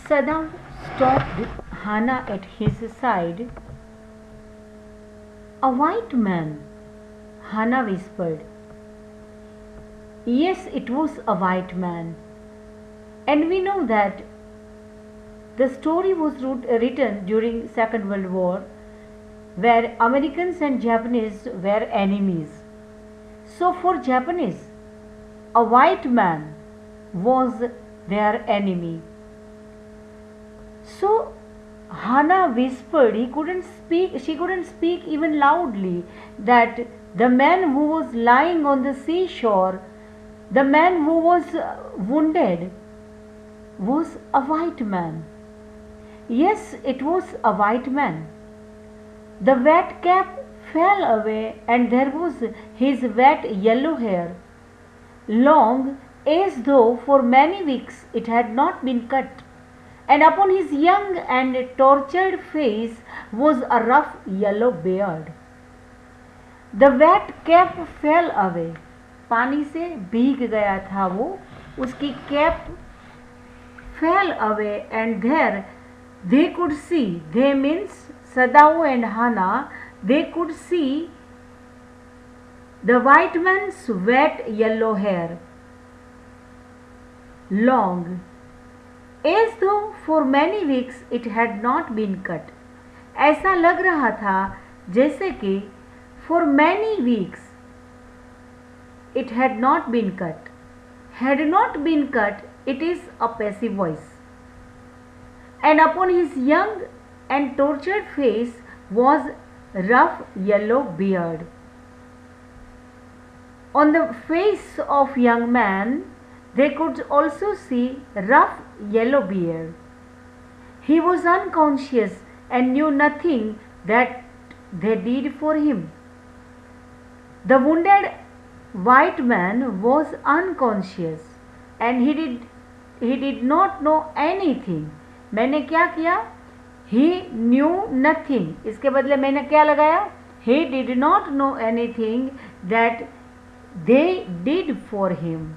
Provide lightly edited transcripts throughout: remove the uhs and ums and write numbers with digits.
Saddam stopped Hannah at his side. "A white man," Hannah whispered. Yes, it was a white man. And we know that the story was written during Second World War, where Americans and Japanese were enemies. So for Japanese, a white man was their enemy. So Hannah whispered, she couldn't speak even loudly, that the man who was lying on the seashore, the man who was wounded, was a white man. Yes, it was a white man. The wet cap fell away, and there was his wet yellow hair, long as though for many weeks it had not been cut. And upon his young and tortured face was a rough yellow beard. The wet cap fell away. पानी से भीग गया था वो, उसकी cap fell away, and there they could see, they means Sadao and Hannah, they could see the white man's wet yellow hair, long, as though for many weeks it had not been cut. ऐसा लग रहा था जैसे कि for many weeks it had not been cut. Had not been cut, it is a passive voice. And upon his young and tortured face was rough yellow beard. On the face of young man, they could also see rough yellow beard. He was unconscious and knew nothing that they did for him. The wounded white man was unconscious and he did not know anything. मैंने क्या किया? He knew nothing. इसके बदले मैंने क्या लगाया? He did not know anything that they did for him.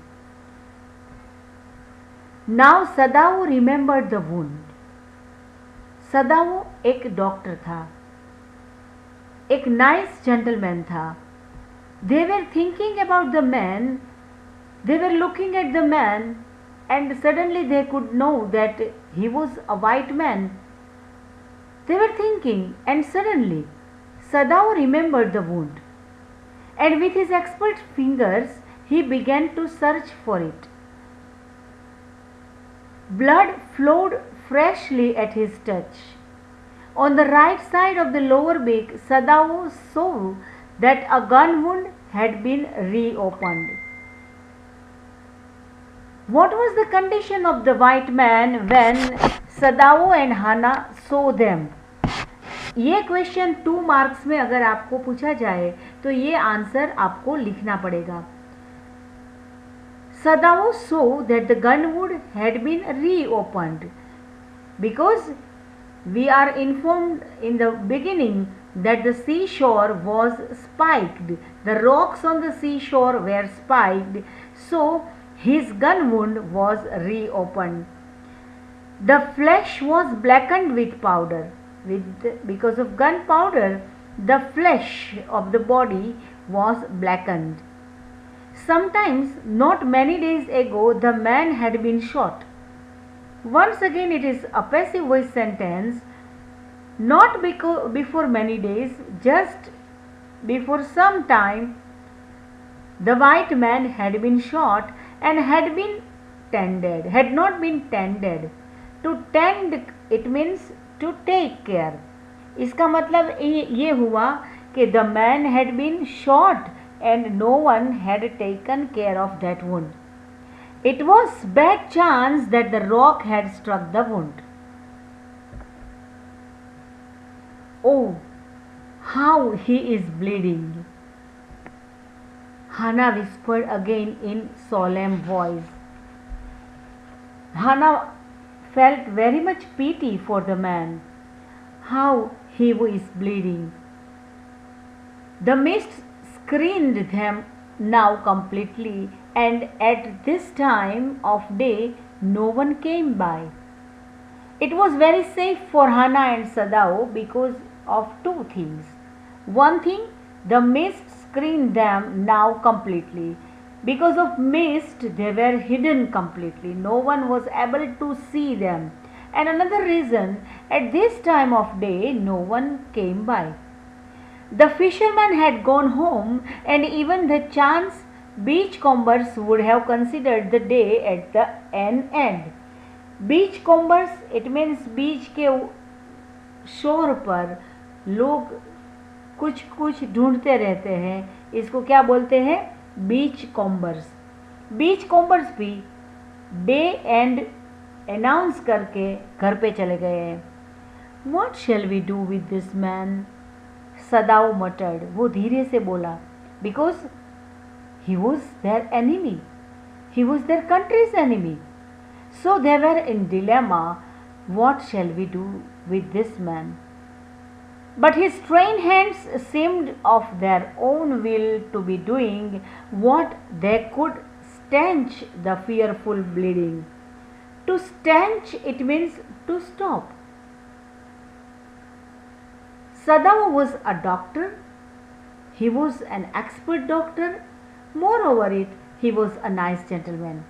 Now Sadao remembered the wound. सदाओ एक doctor था, एक नाइस जेंटलमैन था. They were thinking about the man, they were looking at the man, and suddenly they could know that he was a white man. They were thinking, and suddenly Sadao remembered the wound, and with his expert fingers he began to search for it. Blood flowed freshly at his touch. On the right side of the lower beak, Sadao saw that a gun wound had been reopened. What was the condition of the white man when Sadao and Hannah saw them? ये question 2 marks में अगर आपको पूछा जाए तो ये answer आपको लिखना पड़ेगा. Sadao saw that the gun wound had been reopened, because we are informed in the beginning that the seashore was spiked. The rocks on the seashore were spiked, so his gun wound was reopened. The flesh was blackened with powder. Because of gunpowder, the flesh of the body was blackened. Sometimes, not many days ago, the man had been shot. Once again, it is a passive voice sentence. Not before many days, just before some time, the white man had been shot and had not been tended. To tend, it means to take care. इसका मतलब ये हुआ कि the man had been shot and no one had taken care of that wound. It was bad chance that the rock had struck the wound. Oh, how he is bleeding, Hannah whispered again in solemn voice. Hannah felt very much pity for the man. How he is bleeding. The mist screened them now completely, and at this time of day no one came by. It was very safe for Hannah and Sadao because of two things. One thing, the mist screened them now completely. Because of mist, they were hidden completely. No one was able to see them. And another reason, at this time of day, no one came by. The fisherman had gone home, and even the chance beachcombers would have considered the day at the end. Beach combers it means beach के shore पर लोग कुछ कुछ ढूंढते रहते हैं, इसको क्या बोलते हैं? Beachcombers. बीच कॉम्बर्स भी डे एंड अनाउंस करके घर पे चले गए हैं. What shall we do with this man? Sadao muttered. वो धीरे से बोला. Because he was their enemy, he was their country's enemy. So they were in dilemma, what shall we do with this man? But his trained hands seemed of their own will to be doing what they could stanch the fearful bleeding. To stanch, it means to stop. Sadao was a doctor. He was an expert doctor. Moreover it, he was a nice gentleman.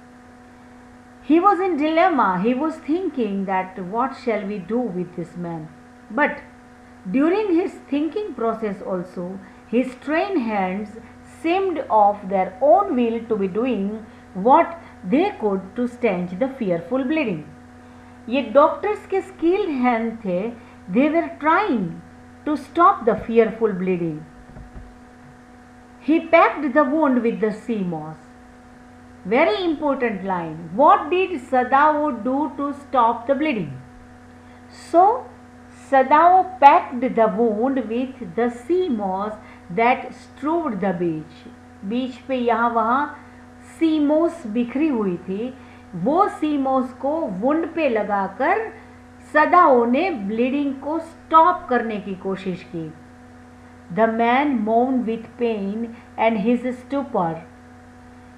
He was in dilemma. He was thinking that what shall we do with this man? But during his thinking process also, his trained hands seemed of their own will to be doing what they could to stanch the fearful bleeding. ये doctors के skilled hand थे. They were trying to stop the fearful bleeding. He packed the wound with the sea moss. Very important line. What did Sadao do to stop the bleeding? So Sadao packed the wound with the sea moss that strewed the beach. बीच पे यहाँ वहाँ सी मोस बिखरी हुई थी. वो सी मोस को वुंड पे लगाकर सदाओ ने ब्लीडिंग को स्टॉप करने की कोशिश की. The man moaned with pain and his stupor.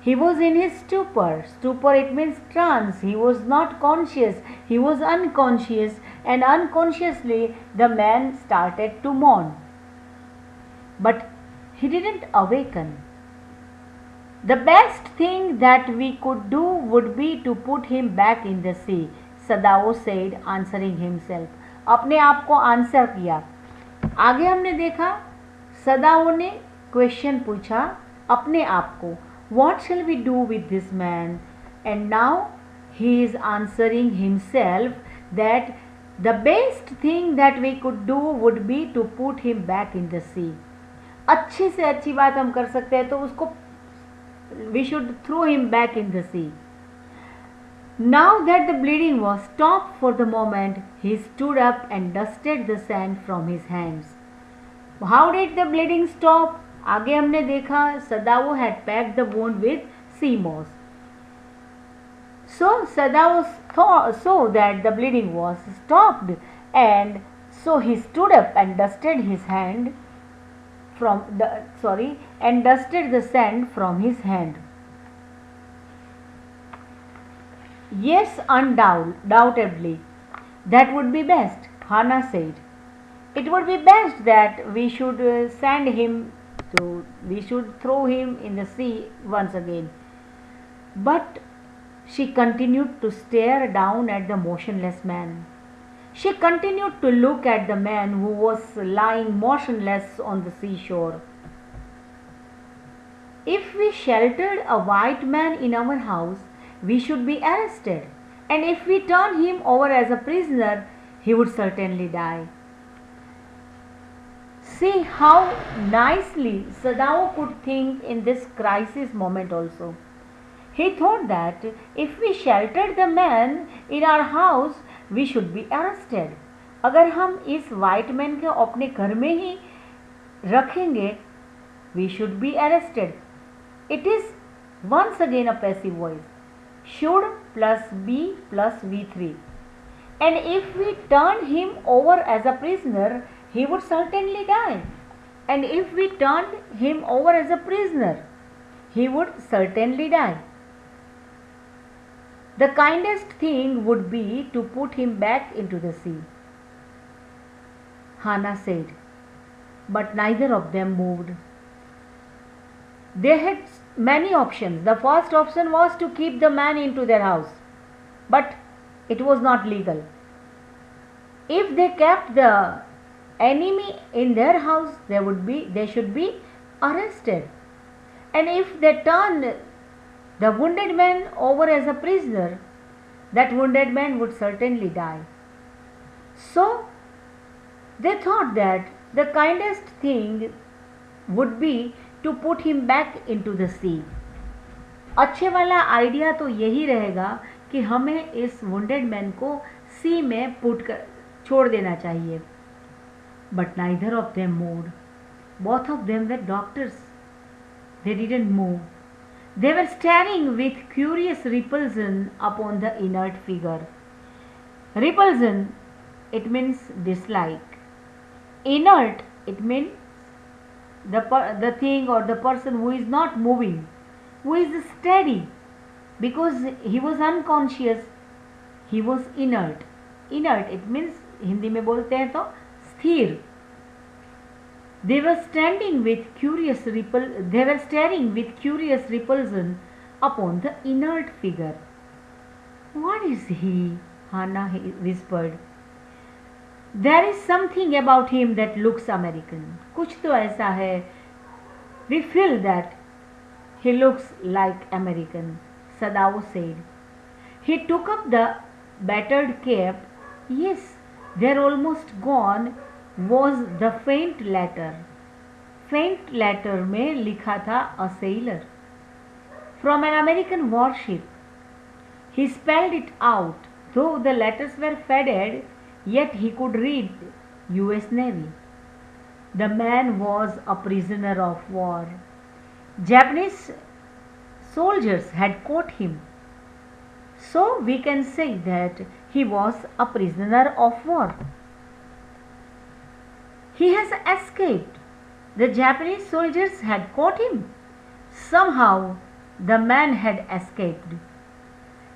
He was in his stupor. Stupor, it means trance. He was not conscious. He was unconscious, and unconsciously the man started to mourn. But he didn't awaken. The best thing that we could do would be to put him back in the sea, Sadao said, answering himself. अपने आप को answer किया. आगे हमने देखा सदाओ ने question पूछा अपने आप को, what shall we do with this man? And now he is answering himself that the best thing that we could do would be to put him back in the sea. अच्छी से अच्छी बात हम कर सकते हैं तो उसको we should throw him back in the sea. Now that the bleeding was stopped for the moment, he stood up and dusted the sand from his hands. How did the bleeding stop? आगे हमने देखा सदाओ had packed the wound with sea moss. So Sadao saw that the bleeding was stopped, and so he stood up and dusted his hand from and dusted the sand from his hand. Yes, undoubtedly, that would be best, Hannah said. It would be best that we should send him. So we should throw him in the sea once again. But she continued to stare down at the motionless man. She continued to look at the man who was lying motionless on the seashore. If we sheltered a white man in our house, we should be arrested. And if we turned him over as a prisoner, he would certainly die. See how nicely Sadao could think in this crisis moment also. He thought that if we sheltered the man in our house, we should be arrested. अगर हम इस white man को अपने घर में ही रखेंगे, we should be arrested. It is once again a passive voice. Should plus be plus V3. And if we turn him over as a prisoner, he would certainly die. And if we turned him over as a prisoner, he would certainly die. The kindest thing would be to put him back into the sea, Hannah said, but neither of them moved. They had many options. The first option was to keep the man into their house, but it was not legal. If they kept the enemy in their house, they should be arrested. And if they turned the wounded man over as a prisoner, that wounded man would certainly die. So they thought that the kindest thing would be to put him back into the sea. अच्छे वाला idea तो यही रहेगा कि हमें इस wounded man को सी में छोड़ देना चाहिए. But neither of them moved. Both of them were doctors. They didn't move. They were staring with curious repulsion upon the inert figure. Repulsion, it means dislike. Inert, it means the thing or the person who is not moving, who is steady, because he was unconscious, he was inert. Inert, it means Hindi में बोलते हैं तो स्थिर. They were staring with curious repulsion upon the inert figure. What is he? Hannah whispered. There is something about him that looks American. कुछ तो ऐसा है. We feel that he looks like American, Sadao said. He took up the battered cap. Yes, there almost gone was the faint letter. Faint letter में लिखा था a sailor from an American warship. He spelled it out, though the letters were faded, yet he could read US Navy. The man was a prisoner of war. Japanese soldiers had caught him. So we can say that he was a prisoner of war. He has escaped. The Japanese soldiers had caught him. Somehow the man had escaped.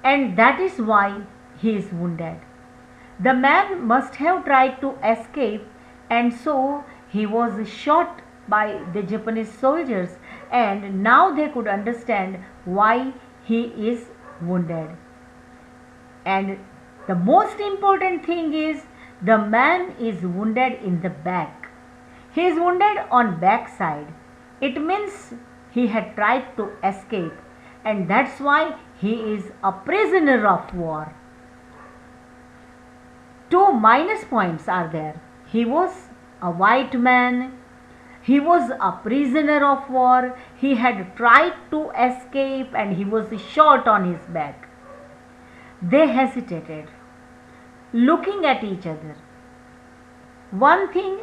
And that is why he is wounded. The man must have tried to escape, and so he was shot by the Japanese soldiers, and now they could understand why he is wounded. And the most important thing is the man is wounded in the back. He is wounded on back side. It means he had tried to escape, and that's why he is a prisoner of war. 2 minus points are there. He was a white man. He was a prisoner of war. He had tried to escape and he was shot on his back. They hesitated, looking at each other. One thing,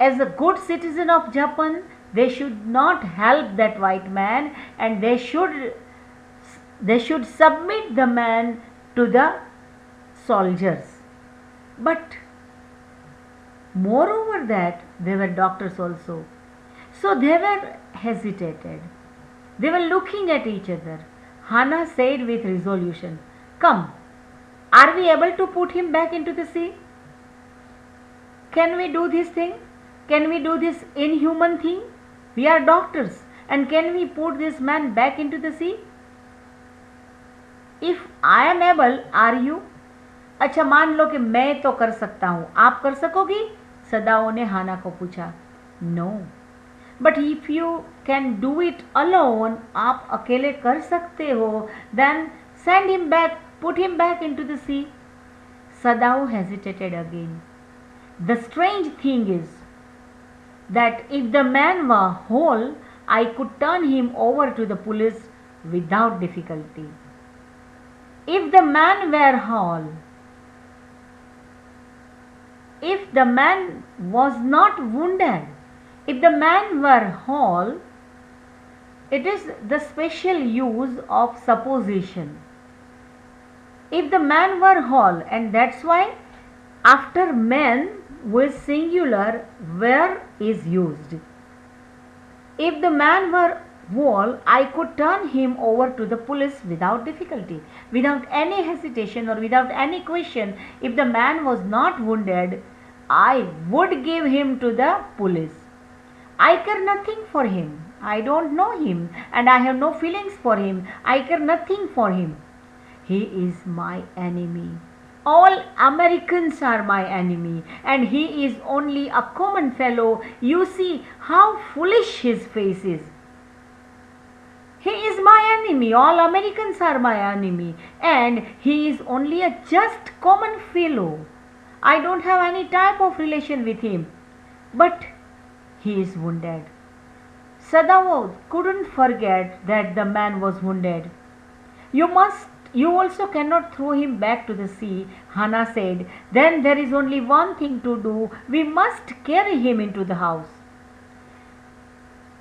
as a good citizen of Japan, they should not help that white man, and they should submit the man to the soldiers. But moreover that, they were doctors also. So they were hesitated. They were looking at each other. Hannah said with resolution, "Come, are we able to put him back into the sea? Can we do this thing? Can we do this inhuman thing? We are doctors, and can we put this man back into the sea? If I am able, are you?" अच्छा, मान लो कि मैं तो कर सकता हूँ, आप कर सकोगी? सदाओ ने हाना को पूछा. No, but if you can do it alone, आप अकेले कर सकते हो, then send him back, put him back into the sea. Sadao hesitated again. The strange thing is that if the man were whole, I could turn him over to the police without difficulty. If the man were whole, if the man was not wounded, if the man were whole, it is the special use of supposition. If the man were whole, and that's why after man with singular where is used. If the man were wall, I could turn him over to the police without difficulty, without any hesitation or without any question. If the man was not wounded, I would give him to the police. I care nothing for him. I don't know him and I have no feelings for him. I care nothing for him. He is my enemy. All Americans are my enemy and he is only a common fellow. You see how foolish his face is. He is my enemy. All Americans are my enemy and he is only a just common fellow. I don't have any type of relation with him. But he is wounded. Sadao couldn't forget that the man was wounded. You also cannot throw him back to the sea, Hannah said. Then there is only one thing to do. We must carry him into the house.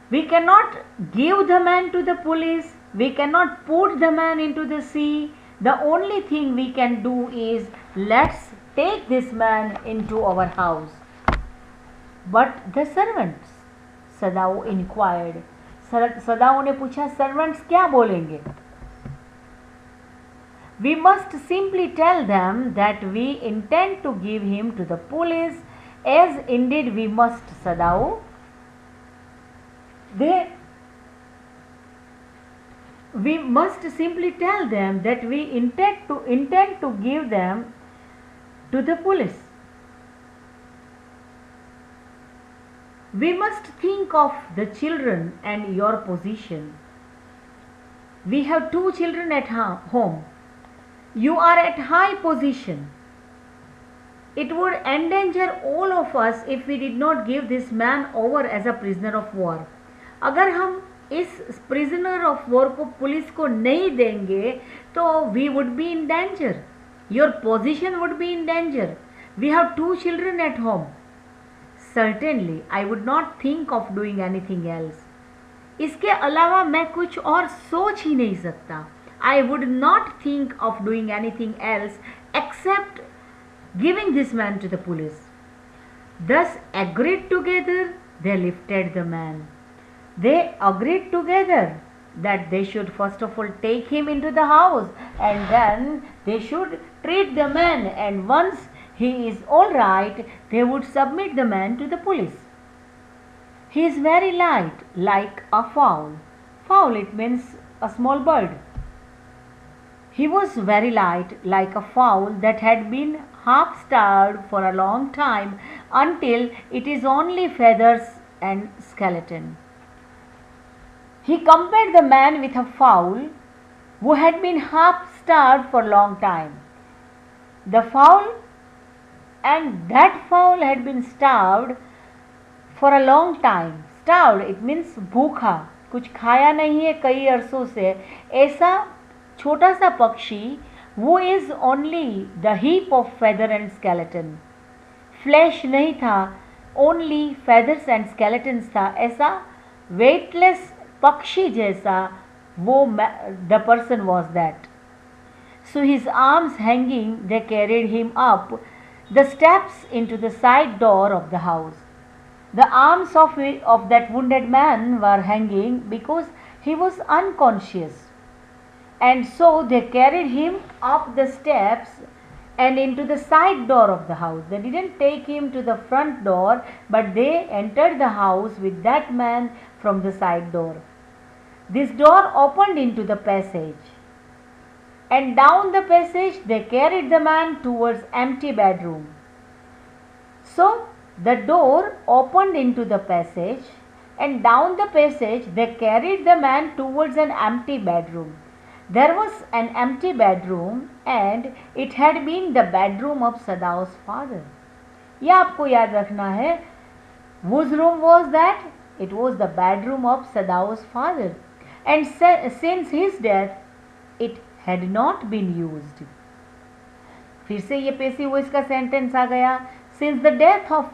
We cannot give the man to the police. We cannot put the man into the sea. The only thing we can do is let's take this man into our house. But the servants, Sadao inquired. सदाओ ने पूछा servants क्या बोलेंगे? We must simply tell them that we intend to give him to the police, as indeed we must, Sadao. We must simply tell them that we intend to give them to the police. We must think of the children and your position. We have 2 children at home. You are at high position. It would endanger all of us if we did not give this man over as a prisoner of war. अगर हम इस prisoner of war को police को नहीं देंगे तो we would be in danger. Your position would be in danger. We have 2 children at home. Certainly, I would not think of doing anything else. इसके अलावा मैं कुछ और सोच ही नहीं सकता. I would not think of doing anything else except giving this man to the police. Thus agreed together, they lifted the man. They agreed together that they should first of all take him into the house and then they should treat the man, and once he is all right, they would submit the man to the police. He is very light, like a fowl. Fowl, it means a small bird. He was very light, like a fowl that had been half starved for a long time until it is only feathers and skeleton. He compared the man with a fowl who had been half starved for a long time. The fowl and that fowl had been starved for a long time. Starved, it means भूखा, कुछ खाया नहीं है कई अरसों से. ऐसा छोटा सा पक्षी वो is only the heap of feather and skeleton. Flash नहीं था, ओनली फेदर्स एंड स्केलेटन्स था. ऐसा वेटलेस पक्षी जैसा वो the person was that. So his arms hanging they carried him up the steps into the side door of the house. The arms of that wounded man were hanging because he was unconscious. And so they carried him up the steps and into the side door of the house. They didn't take him to the front door, but they entered the house with that man from the side door. This door opened into the passage, and down the passage they carried the man towards empty bedroom. So the door opened into the passage, and down the passage they carried the man towards an empty bedroom. There was an empty bedroom and it had been the bedroom of Sadao's father. ये आपको याद रखना है. Whose room was that? It was the bedroom of Sadao's father. And since his death, it had not been used. फिर से ये पेशी voice का सेंटेंस आ गया. Since the death of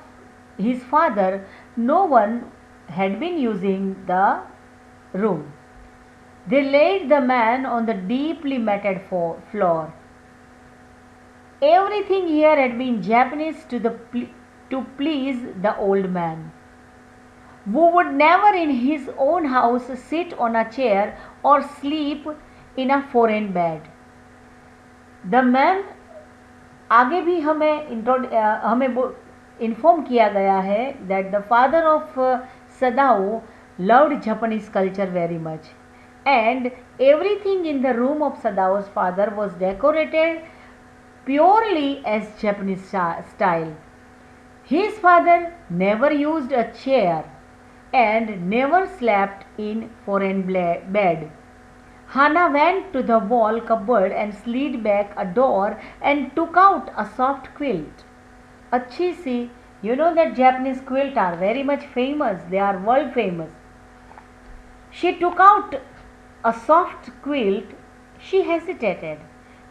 his father, no one had been using the room. They laid the man on the deeply matted floor. Everything here had been Japanese to please the old man. who would never in his own house sit on a chair or sleep in a foreign bed. The man, आगे भी हमें inform किया गया है that the father of Sadao loved Japanese culture very much, and everything in the room of Sadao's father was decorated purely as Japanese style. His father never used a chair and never slept in foreign bed. Hannah went to the wall cupboard and slid back a door and took out a soft quilt. Achhi si, you know that Japanese quilt are very much famous, they are world famous. She took out a soft quilt. She hesitated.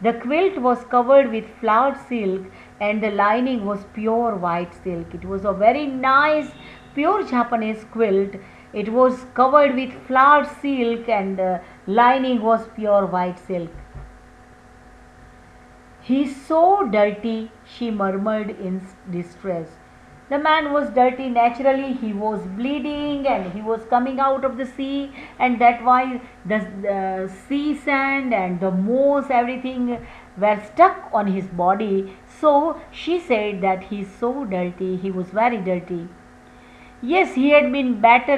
The quilt was covered with flowered silk and the lining was pure white silk. It was a very nice, pure Japanese quilt. It was covered with flowered silk and the lining was pure white silk. "He's so dirty," she murmured in distress. The man was dirty naturally, he was bleeding and he was coming out of the sea, and that's why the sea sand and the moss, everything were stuck on his body. So she said that he's so dirty, he was very dirty. "Yes, he had been better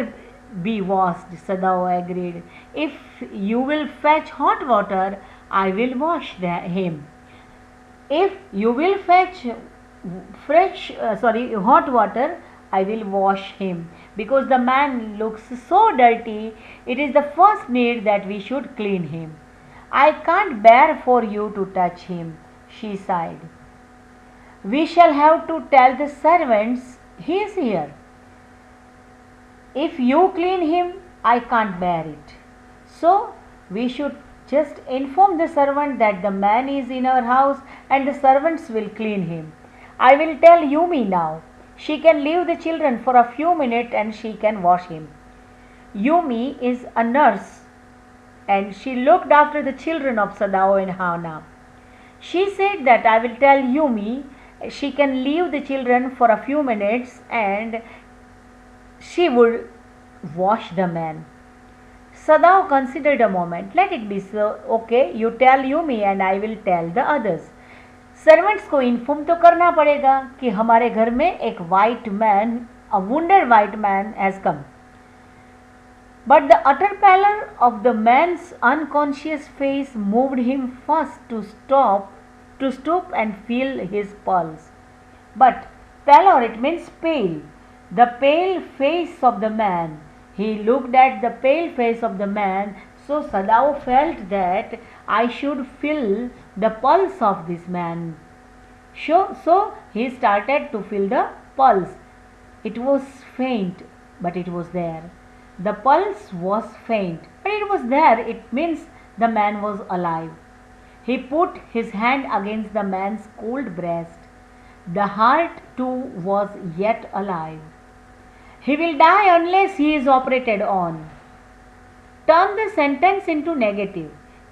be washed," Sadao agreed. "If you will fetch hot water, I will wash him. If you will fetch hot water, I will wash him, because the man looks so dirty. It is the first need that we should clean him. I can't bear for you to touch him," she sighed. "We shall have to tell the servants he is here. If you clean him, I can't bear it. So we should just inform the servant that the man is in our house and the servants will clean him. I will tell Yumi now. She can leave the children for a few minutes and she can wash him." Yumi is a nurse and she looked after the children of Sadao and Hana. She said that I will tell Yumi she can leave the children for a few minutes and she would wash the man. Sadao considered a moment. "Let it be so. Okay, you tell Yumi and I will tell the others." Servants को inform तो करना पड़ेगा कि हमारे घर में एक white man, a wounded white man has come. But the utter pallor of the man's unconscious face moved him first to stoop and feel his pulse. But pallor, it means pale. The pale face of the man. He looked at the pale face of the man, so Sadao felt that I should feel the pulse of this man. So he started to feel the pulse. It was faint, but it was there. The pulse was faint, but it was there. It means the man was alive. He put his hand against the man's cold breast. The heart too was yet alive. "He will die unless he is operated on." Turn the sentence into negative.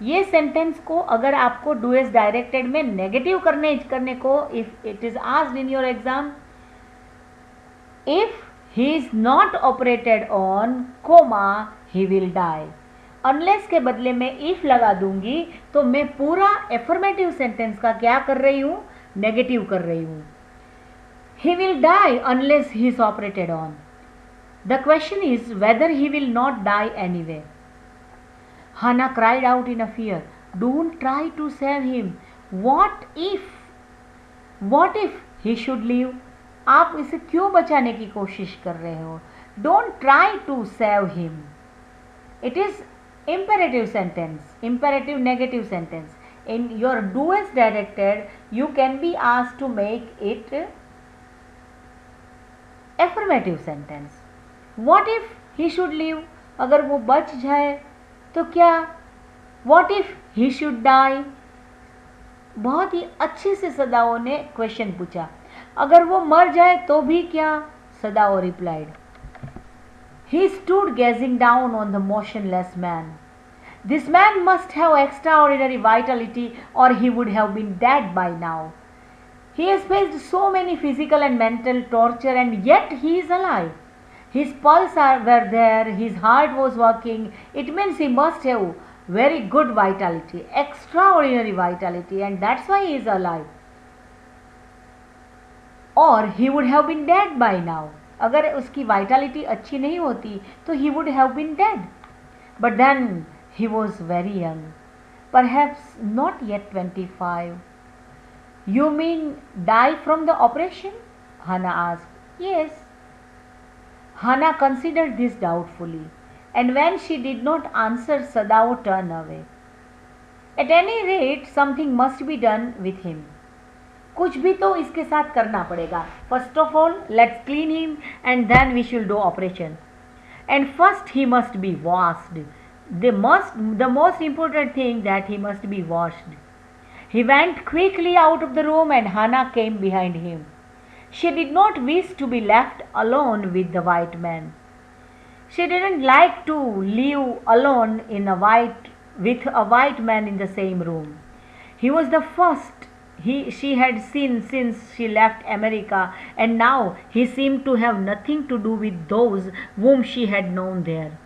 ये sentence को अगर आपको do as directed में negative करने को, if it is asked in your exam, if he is not operated on comma he will die. Unless के बदले में इफ लगा दूंगी तो मैं पूरा एफर्मेटिव सेंटेंस का क्या कर रही हूं, नेगेटिव कर रही हूं. He will die unless he is operated on. The question is whether he will not die anyway. Hannah cried out in a fear. "Don't try to save him. What if he should live?" आप इसे क्यों बचाने की कोशिश कर रहे हो? Don't try to save him. It is imperative sentence, imperative negative sentence. In your do as directed, you can be asked to make it affirmative sentence. What if he should live? अगर वो बच जाए तो क्या? What if he should die? बहुत ही अच्छे से सदाओ ने क्वेश्चन पूछा. अगर वो मर जाए तो भी क्या? सदाओ replied. He stood gazing down on the motionless man. This man must have extraordinary vitality or he would have been dead by now. He has faced so many physical and mental torture and yet he is alive. His were there, his heart was working. It means he must have very good vitality, extraordinary vitality, and that's why he is alive. Or he would have been dead by now. अगर उसकी vitality अच्छी नहीं होती तो he would have been dead. But then he was very young, perhaps not yet 25. You mean die from the operation? Hannah asked. Yes. Hannah considered this doubtfully, and when she did not answer, Sadao turned away. At any rate, something must be done with him. कुछ भी तो इसके साथ करना पड़ेगा. First of all, let's clean him and then we shall do operation. And first he must be washed. The most important thing that he must be washed. He went quickly out of the room and Hannah came behind him. She did not wish to be left alone with the white man. She didn't like to live alone with a white man in the same room. He was the first she had seen since she left America, and now he seemed to have nothing to do with those whom she had known there.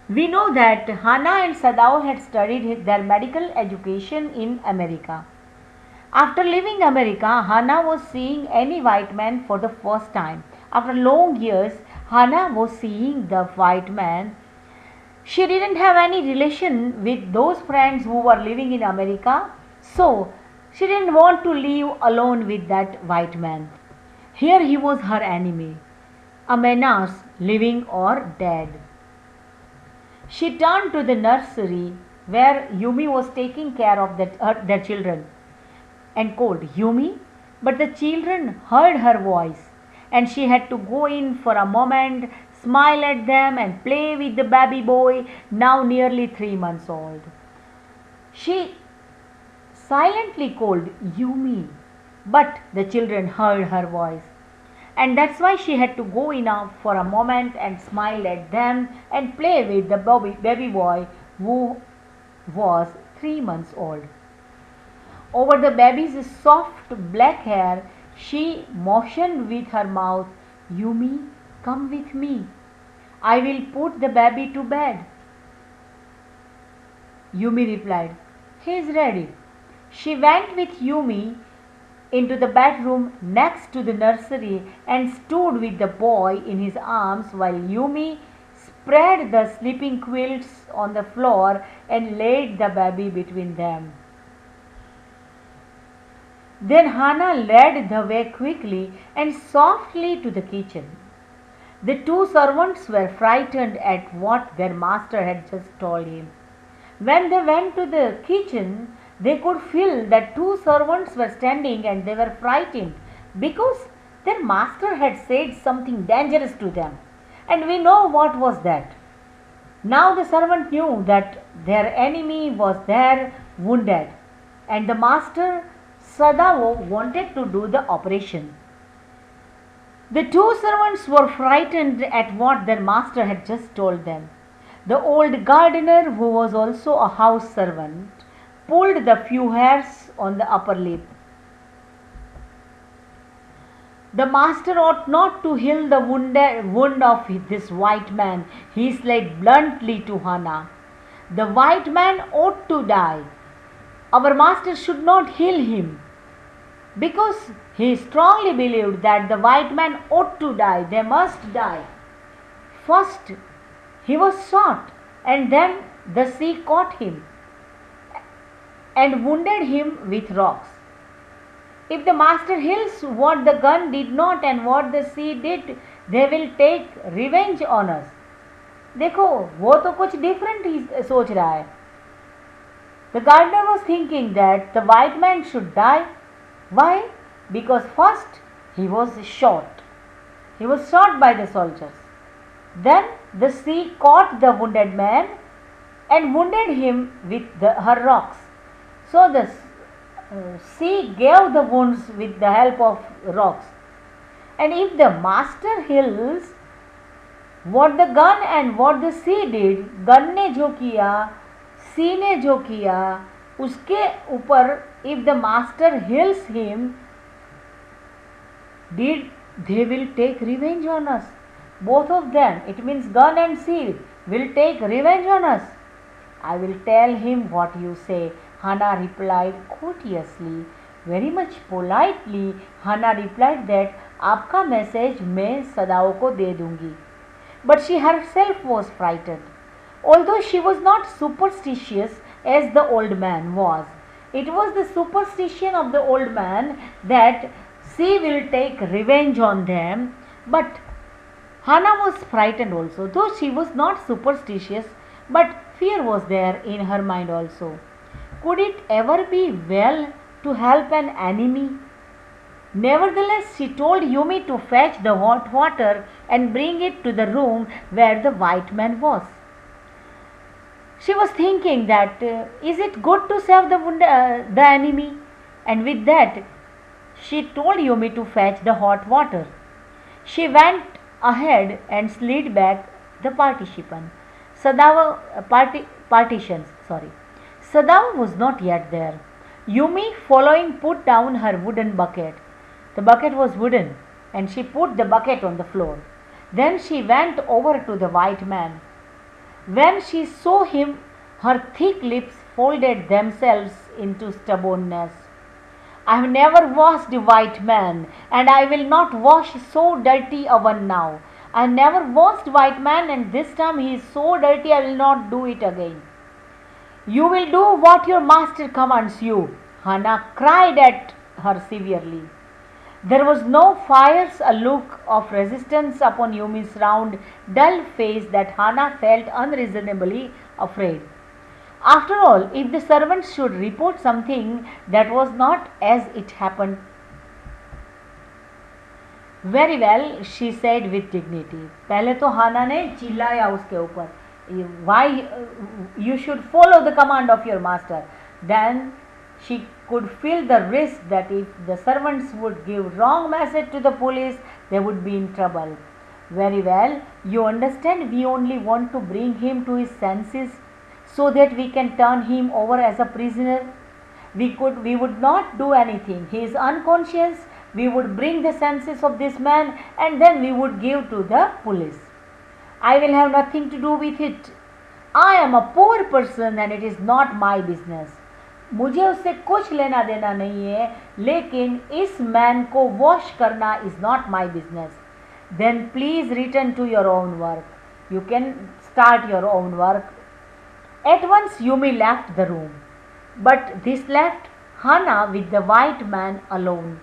We know that Hannah and Sadao had studied their medical education in America. After leaving America, Hannah was seeing any white man for the first time. After long years, Hannah was seeing the white man. She didn't have any relation with those friends who were living in America, so she didn't want to live alone with that white man. Here he was her enemy, a menace, living or dead. She turned to the nursery where Yumi was taking care of their children and called, Yumi, but the children heard her voice and she had to go in for a moment, smile at them and play with the baby boy, now nearly 3 months old. She silently called Yumi, but the children heard her voice. And that's why she had to go in for a moment and smile at them and play with the baby boy who was 3 months old. Over the baby's soft black hair, she motioned with her mouth, Yumi, come with me. I will put the baby to bed. Yumi replied, he is ready. She went with Yumi into the bedroom next to the nursery and stood with the boy in his arms while Yumi spread the sleeping quilts on the floor and laid the baby between them. Then Hannah led the way quickly and softly to the kitchen. The two servants were frightened at what their master had just told him. When they went to the kitchen, they could feel that two servants were standing and they were frightened because their master had said something dangerous to them. And we know what was that. Now the servant knew that their enemy was there wounded and the master Sadao wanted to do the operation. The two servants were frightened at what their master had just told them. The old gardener, who was also a house servant, pulled the few hairs on the upper lip. The master ought not to heal the wound of this white man, he said bluntly to Hannah. The white man ought to die. Our master should not heal him, because he strongly believed that the white man ought to die. They must die. First, he was shot, and then the sea caught him and wounded him with rocks. If the master heals what the gun did not and what the sea did, they will take revenge on us. देखो वो तो कुछ different ही सोच रहा है. The gardener was thinking that the white man should die. Why? Because first he was shot. He was shot by the soldiers. Then the sea caught the wounded man and wounded him with her rocks. So the sea gave the wounds with the help of rocks. And if the master heals what the gun and what the sea did, gun ने जो किया, sea ने जो किया, उसके ऊपर if the master heals him, they will take revenge on us. Both of them, it means gun and shield, will take revenge on us. I will tell him what you say, Hannah replied courteously. Very much politely, Hannah replied that आपका message मैं सदाओ को दे दूंगी. But she herself was frightened. Although she was not superstitious as the old man was, it was the superstition of the old man that she will take revenge on them. But Hannah was frightened also, though she was not superstitious, but fear was there in her mind also. Could it ever be well to help an enemy? Nevertheless, she told Yumi to fetch the hot water and bring it to the room where the white man was. She was thinking that is it good to save the enemy? And with that, she told Yumi to fetch the hot water. She went ahead and slid back the partitions. Sadava was not yet there. Yumi, following, put down her wooden bucket. The bucket was wooden, and she put the bucket on the floor. Then she went over to the white man. When she saw him, her thick lips folded themselves into stubbornness. I have never washed a white man, and I will not wash so dirty a one now. I never washed white man, and this time he is so dirty I will not do it again. You will do what your master commands you, Hannah cried at her severely. There was no fierce a look of resistance upon Yumi's round, dull face that Hannah felt unreasonably afraid. After all, if the servants should report something that was not as it happened, very well, she said with dignity. पहले तो हाना ने चिल्लाया उसके ऊपर, why you should follow the command of your master. Then she could feel the risk that if the servants would give wrong message to the police, they would be in trouble. Very well, you understand, we only want to bring him to his senses so that we can turn him over as a prisoner. We would not do anything. He is unconscious. We would bring the senses of this man and then we would give to the police. I will have nothing to do with it. I am a poor person and it is not my business. मुझे उससे कुछ लेना देना नहीं है, लेकिन इस man को वॉश करना is not my business. Then please return to your own work. You can start your own work. At once Yumi left the room, but this left Hannah with the white man alone.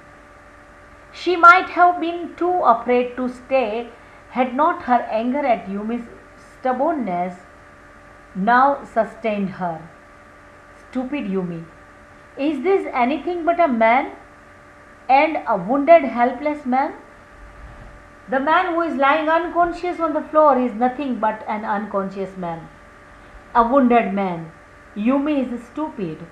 She might have been too afraid to stay had not her anger at Yumi's stubbornness now sustained her. Stupid Yumi, is this anything but a man, and a wounded helpless man? The man who is lying unconscious on the floor is nothing but an unconscious man, a wounded man. Yumi is stupid.